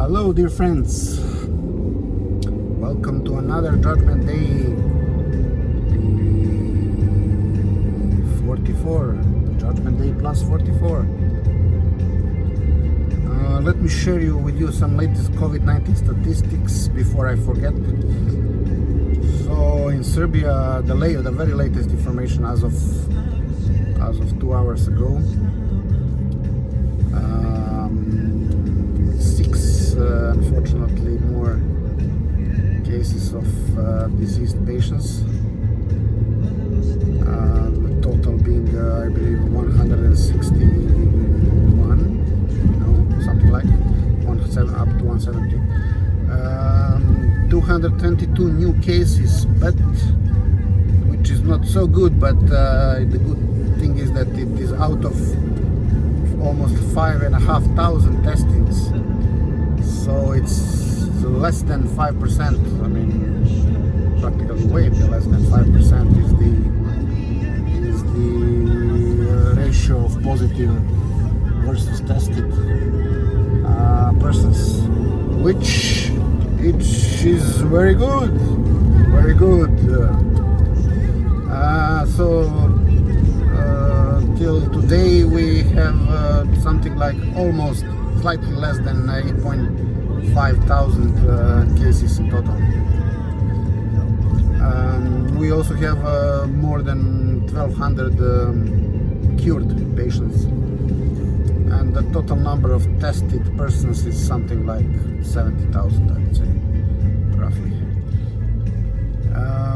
Hello dear friends, welcome to another Judgment Day, the 44, Judgment Day plus 44. Let me share with you some latest COVID-19 statistics before I forget. So in Serbia, the very latest information as of 2 hours ago, 6 unfortunately more cases of diseased patients, the total being I believe 161, something like 17 up to 170. 222 new cases, but which is not so good, but the good thing is that it is out of almost 5,500 testings, so it's less than 5%. I mean, practically way less than 5% is the ratio of positive versus tested persons, which is very good, very good. Till today we have something like almost slightly less than 8,500 cases in total. We also have more than 1,200 cured patients, and the total number of tested persons is something like 70,000, I would say, roughly.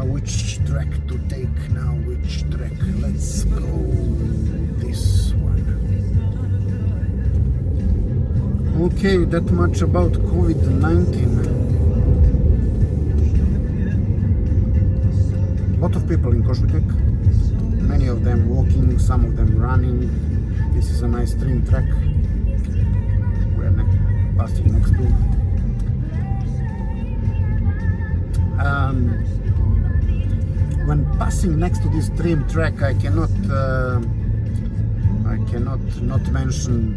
Which track to take now? Which track? Let's go this one. Okay, that much about COVID-19. A lot of people in Kosutrnjak, many of them walking, some of them running. This is a nice stream track we're passing next to. When passing next to this stream track, I cannot not mention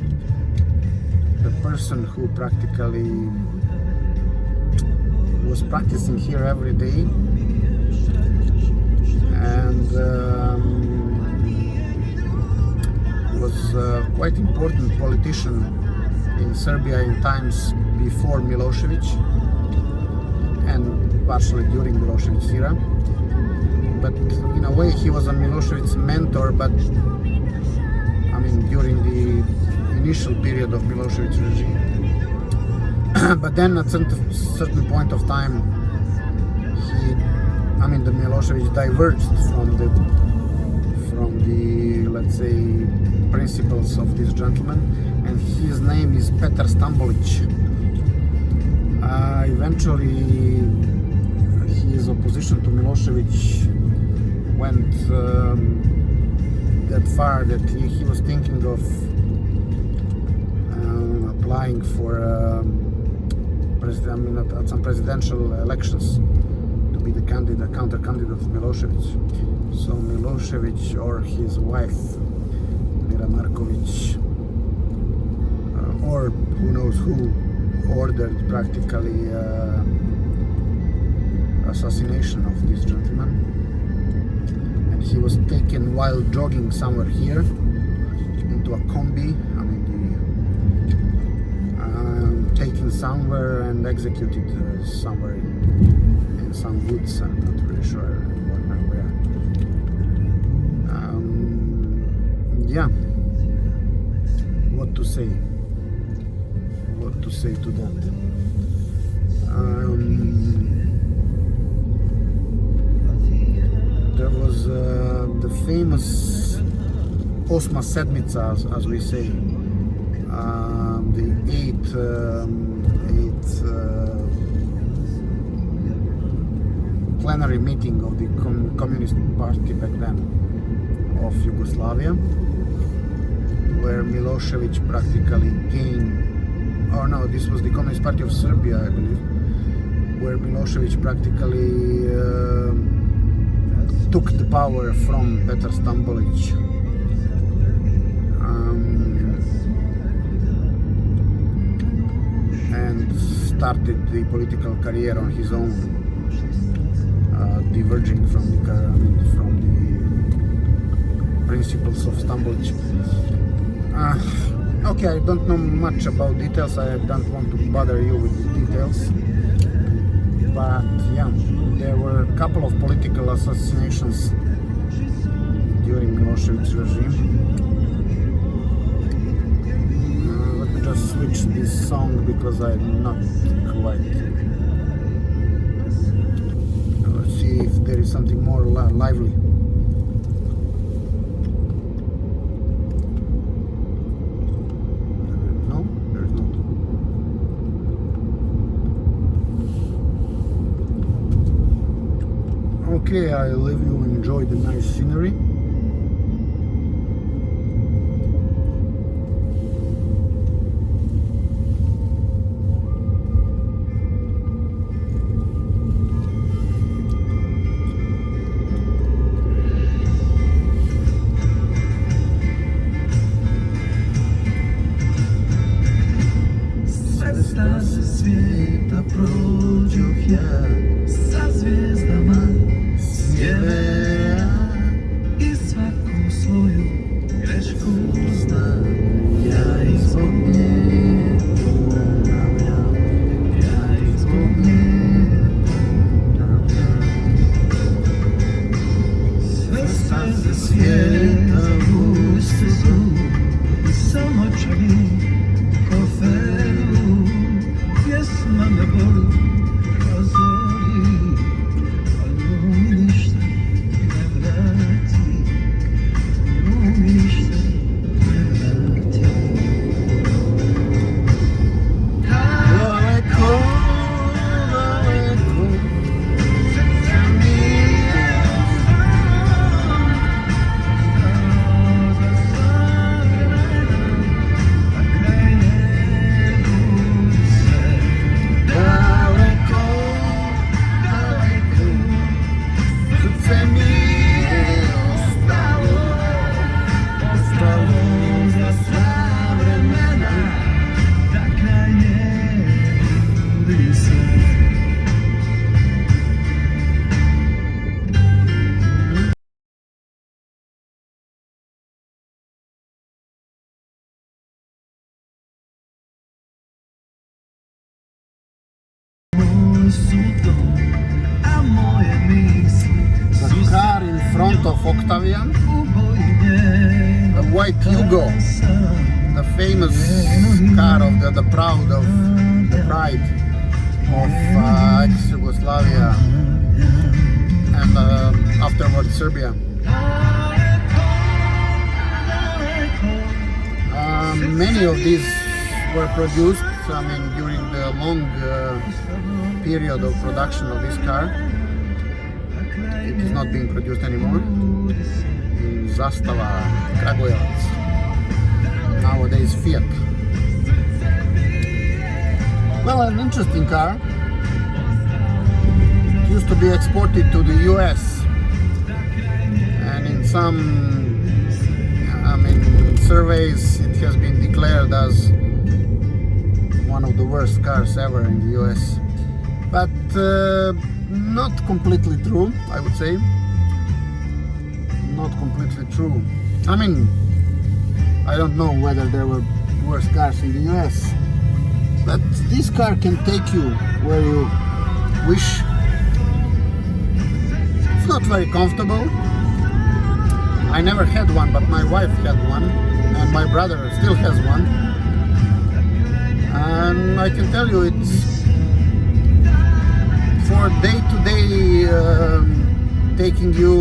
the person who practically was practicing here every day, and was quite important politician in Serbia in times before Milosevic and partially during Milosevic's era. But in a way he was a Milosevic's mentor, but I mean during the initial period of Milosevic's regime. But then at a certain point of time, the Milosevic diverged from the let's say principles of this gentleman, and his name is Petar Stambolic. Eventually his opposition to Milosevic went that far that he was thinking of applying for at some presidential elections to be the counter candidate of Milosevic. So Milosevic or his wife Mira Markovic, or who knows who, ordered practically assassination of this gentleman, and he was taken while jogging somewhere here into a combi, taken somewhere and executed somewhere in some woods. I'm not really sure where. Yeah, what to say to that? There was the famous Osma Sedmica, as we say, the eighth plenary meeting of the Communist Party back then of Yugoslavia, where Milosevic practically gained, or no, this was the Communist Party of Serbia, I believe, where Milosevic practically took the power from Petar Stambolic. And started the political career on his own, diverging from the principles of Stambolic. Okay, I don't know much about details. I don't want to bother you with the details. But yeah, there were a couple of political assassinations during Milošević's regime. Let me just switch this song because I'm not quite. Let's see if there is something more lively. No, there is not. Okay, I leave you enjoy the nice scenery. Svijeta prođoh ja sa zvijezdama sjevera i svaku svoju grešku znam. Ja ih zbog nje ponavljam, ja ih zbog nje ponavljam. Sve staze svijeta guste su i samo čavi koferu. Pjesma me boli, razori, a nju mi ništa ne vrati, nju mi ništa ne vrati. Daleko, daleko, srce mi je ostalo, za sva vremena, a kraj nje budi sve. Daleko, daleko, srce mi je ostalo, ostalo za sva vremena, da kraj nje budi sve. Moj su dom, a moje misli The su car in front of Octavian, u boji the white Yugo, the famous car of the pride of ex-Yugoslavia and afterwards Serbia. Many of these were produced, during the long period of production of this car. It is not being produced anymore. Zastava, Kragujevac, nowadays Fiat. Well, an interesting car. It used to be exported to the US, and in some surveys it has been declared as one of the worst cars ever in the US. But not completely true, I would say. Not completely true. I don't know whether there were worse cars in the US, but this car can take you where you wish. It's not very comfortable. I never had one, but my wife had one, and my brother still has one. And I can tell you, it's for day-to-day taking you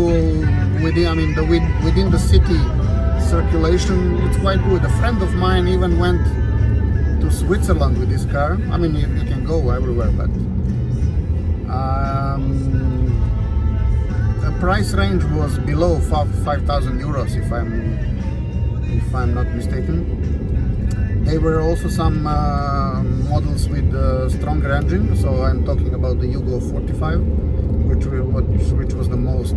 within the city circulation. It's quite good. A friend of mine even went to Switzerland with this car. You can go everywhere, but the price range was below 5,000 euros, if I'm not mistaken. There were also some models with stronger engine, so I'm talking about the Yugo 45, which was the most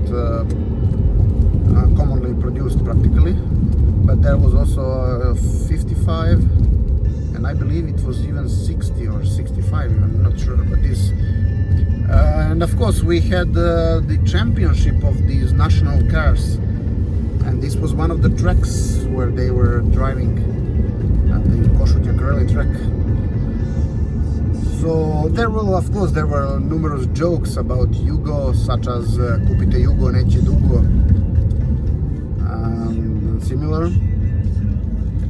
commonly produced practically. But there was also a 55 and I believe it was even 60 or 65, I'm not sure, but this. And of course we had the championship of these national cars, and this was one of the tracks where they were driving, the Kosutrnjak rally track. So there were numerous jokes about Jugo, such as kupite Jugo, neće dugo, similar.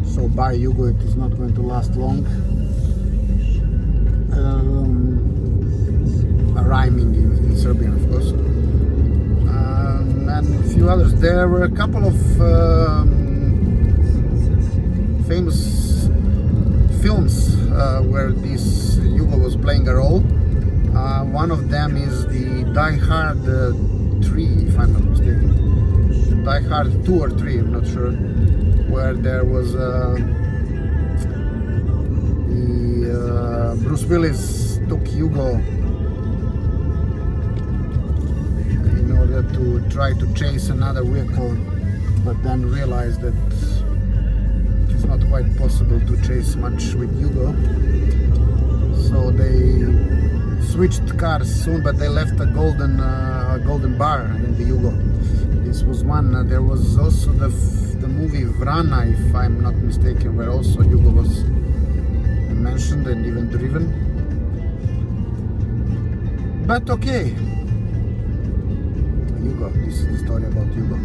So buy Jugo, it is not going to last long. Rhyming in Serbian, of course. And a few others. There were a couple of famous films where this Jugo was playing a role. One of them is the Die Hard 3, if I'm not mistaken. Die Hard 2 or 3, I'm not sure. Where there was Bruce Willis took Jugo in order to try to chase another vehicle, but then realized that it's not quite possible to chase much with Jugo. So they switched cars soon, but they left a golden bar in the Jugo. This was one. There was also the movie Vrana, if I'm not mistaken, where also Jugo was mentioned and even driven. But okay, Jugo, this is the story about Jugo.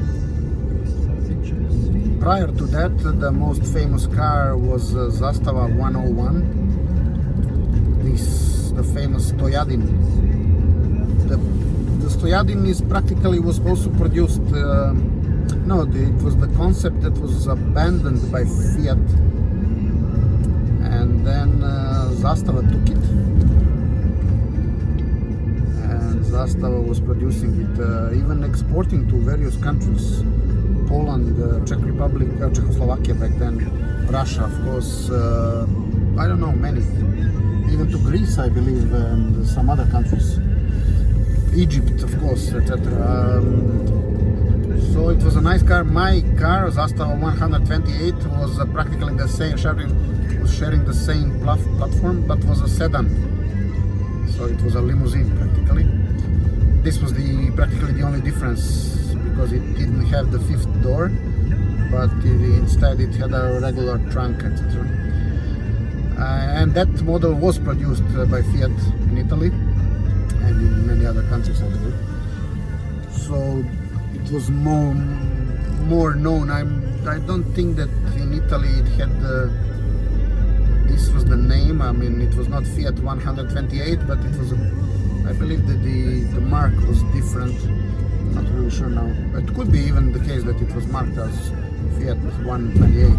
Prior to that, the most famous car was Zastava 101. The famous Stojadin. The Stojadin was also produced. It was the concept that was abandoned by Fiat, and then Zastava took it, and Zastava was producing it, even exporting to various countries: Poland, Czech Republic, Czechoslovakia back then, Russia, of course. I don't know, many, even to Greece, I believe, and some other countries, Egypt, of course, etc. So it was a nice car. My car, Zastava 128, was practically the same, sharing the same platform, but was a sedan. So it was a limousine practically. This was practically the only difference, because it didn't have the fifth door, but instead it had a regular trunk, etc. And that model was produced by Fiat in Italy and in many other countries, I believe. So it was more known. I don't think that in Italy it had this was the name. I mean, it was not Fiat 128, but it was I believe that the mark was different. Not really sure now. It could be even the case that it was marked as Fiat 128.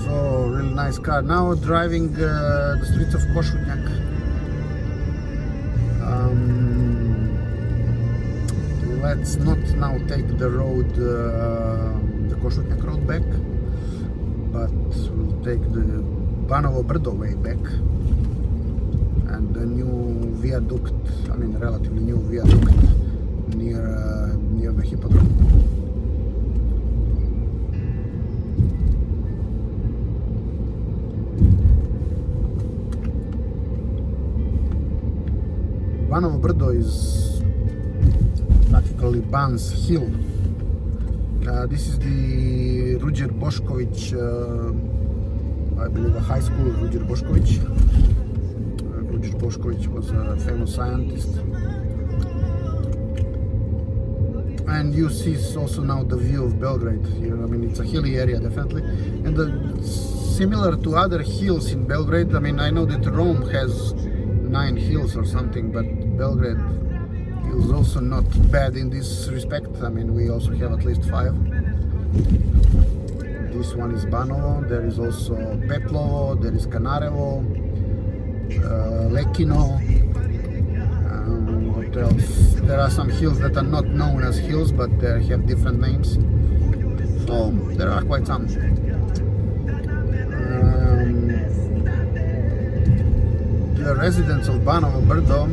So really nice car. Now driving the streets of Kosutrnjak. Let's not now take the road, the Kosutrnjak road back, but we'll take the Banovo brdo way back, and the new viaduct, I mean relatively new viaduct near the Hipodrom. Banovo brdo is practically Ban's hill. This is the Ruđer Bošković, I believe a high school, Ruđer Bošković. Ruđer Bošković was a famous scientist. And you see also now the view of Belgrade. I mean, it's a hilly area, definitely. And similar to other hills in Belgrade, I mean, I know that Rome has 9 hills or something, but Belgrade is also not bad in this respect. I mean, we also have at least 5. This one is Banovo, there is also Petlovo, there is Kanarevo, Lekino, what else? There are some hills that are not known as hills, but they have different names. So there are quite some. The residents of Banovo brdo.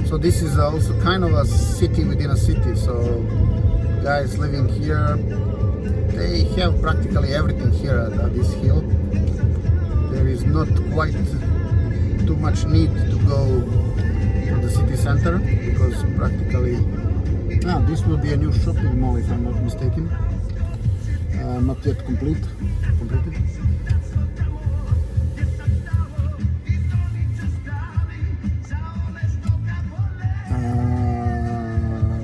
So this is also kind of a city within a city. So guys living here they have practically everything here at this hill. There is not quite too much need to go to the city center because practically this will be a new shopping mall if I'm not mistaken. Not yet completed.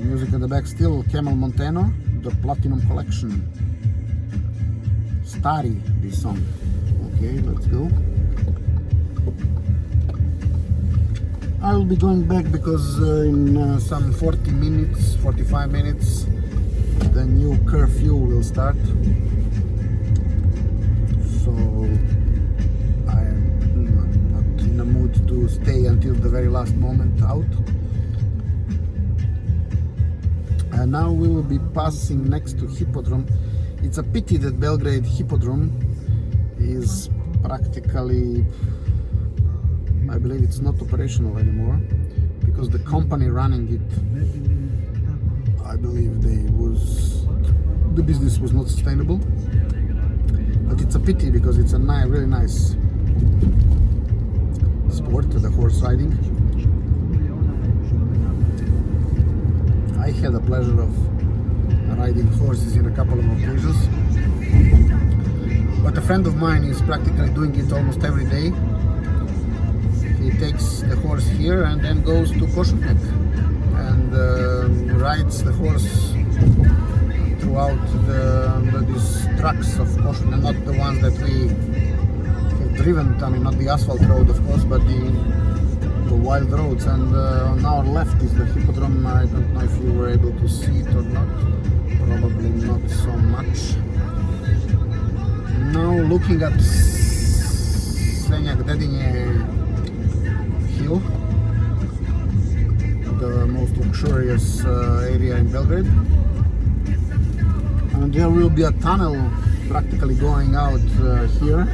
Music at the back still Camel Montano, the Platinum Collection. Stari, this song. Okay, let's go. I will be going back because in some 45 minutes, the new curfew will start. So I am not in a mood to stay until the very last moment out. And now we will be passing next to Hipodrom. It's a pity that Belgrade Hipodrom is practically, I believe it's not operational anymore because the company running it, I believe the business was not sustainable. But it's a pity because it's a really nice sport, the horse riding. I had the pleasure of riding horses in a couple of occasions, but a friend of mine is practically doing it almost every day. He takes the horse here and then goes to Kosutrnjak and rides the horse throughout these tracks of Kosutrnjak, not the ones that we have driven, I mean not the asphalt road of course, but the wild roads. And on our left is the Hipodrom. I don't know if you were able to see it or not, probably not so much. Now looking at Dedinje hill, the most luxurious area in Belgrade, and there will be a tunnel practically going out here,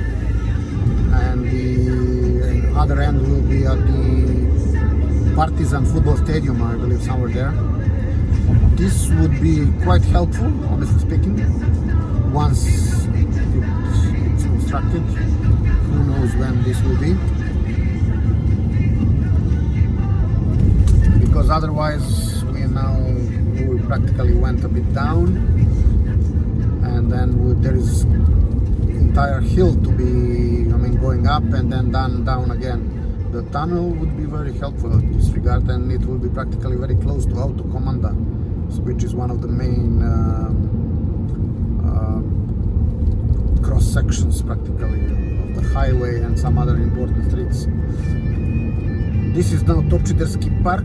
and the other end will be at the Partizan football stadium, I believe somewhere there. This would be quite helpful, honestly speaking, once it's constructed. Who knows when this will be, because otherwise we practically went a bit down, and then there is entire hill to be, going up and then down again. The tunnel would be very helpful in this regard, and it will be practically very close to Autokomanda, which is one of the main cross sections practically of the highway and some other important streets. This is now Topčiderski Park,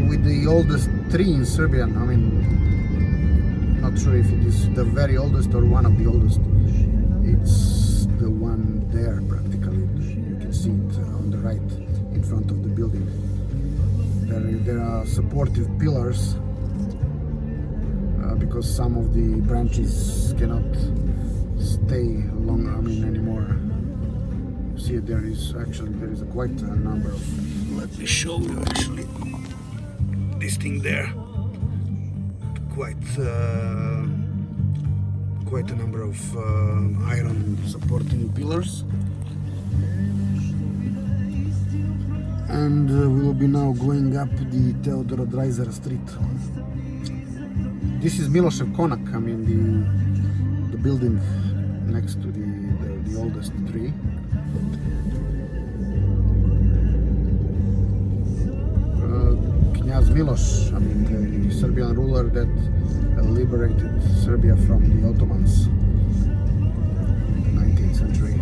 with the oldest tree in Serbia. Not sure if it is the very oldest or one of the oldest. It's the one there practically. You can see it on the right in front of the building. There are supportive pillars because some of the branches cannot stay long anymore. You see there is quite a number of, let me show you actually this thing there, quite a number of iron supporting pillars. And we will be now going up the Theodora Dreiser Street. This is Milošev Konak, the building next to the oldest tree. Knyaz Miloš, the Serbian ruler that liberated Serbia from the Ottomans in the 19th century.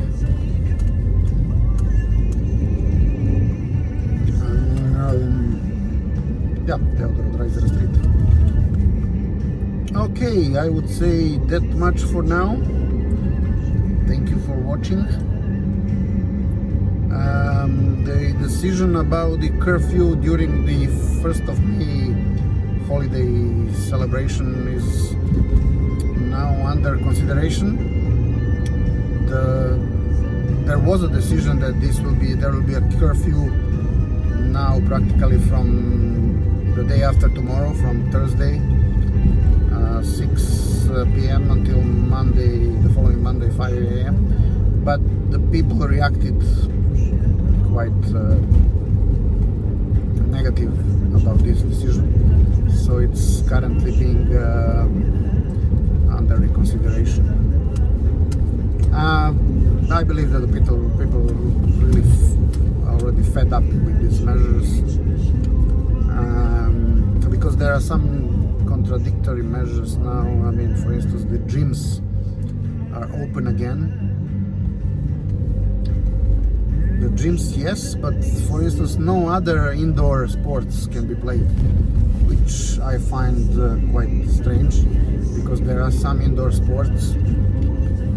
Theodora Dreiser Street. Okay, I would say that much for now. Thank you for watching. The decision about the curfew during the 1st of May holiday celebration is now under consideration. There was a decision that there will be a curfew now practically from the day after tomorrow, from Thursday, 6 p.m. until Monday, the following Monday 5 a.m. But the people reacted quite negative about this decision, so it's currently being under reconsideration. I believe that the people really already fed up with these measures, because there are some contradictory measures now. I mean, for instance, the gyms are open again. The gyms, yes, but for instance, no other indoor sports can be played, which I find quite strange, because there are some indoor sports,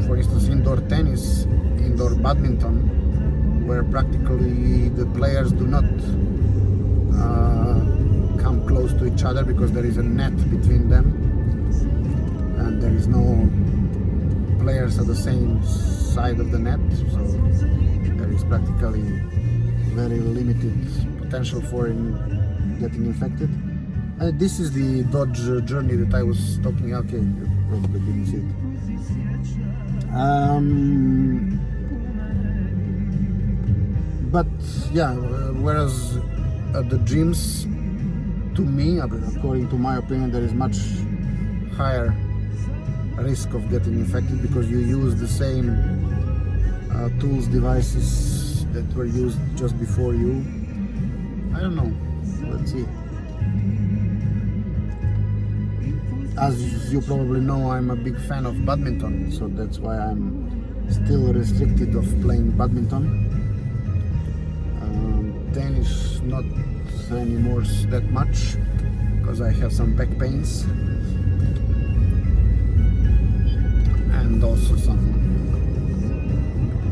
for instance, indoor tennis, indoor badminton, where practically the players do not come close to each other because there is a net between them, and there is no players at the same side of the net, so there is practically very limited potential for getting infected. This is the Dodge journey that I was talking. Okay, you probably didn't see it. But yeah, whereas at the gyms, to me, according to my opinion, there is much higher risk of getting infected because you use the same tools, devices that were used just before you. I don't know, let's see. As you probably know, I'm a big fan of badminton, so that's why I'm still restricted of playing badminton. Tennis not anymore that much because I have some back pains and also some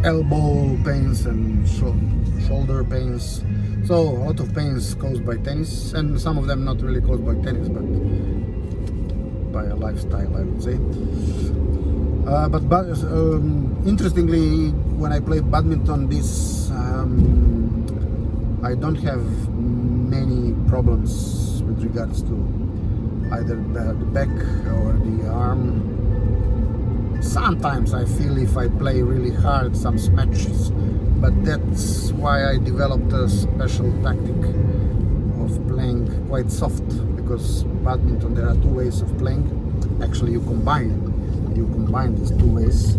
elbow pains and shoulder pains. So a lot of pains caused by tennis, and some of them not really caused by tennis, but by a lifestyle, I would say. But interestingly, when I play badminton, I don't have many problems with regards to either the back or the arm. Sometimes I feel if I play really hard some smatches, but that's why I developed a special tactic of playing quite soft, because badminton there are two ways of playing. Actually, you combine these two ways,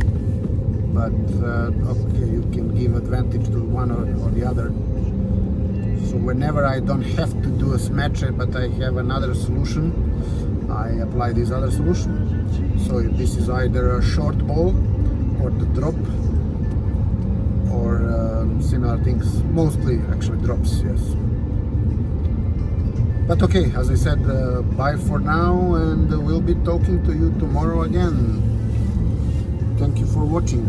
but okay, you can give advantage to one or the other. So whenever I don't have to do a smash, but I have another solution, I apply this other solution. So this is either a short ball or the drop or similar things, mostly actually drops, yes. But okay, as I said, bye for now, and we'll be talking to you tomorrow again. Thank you for watching.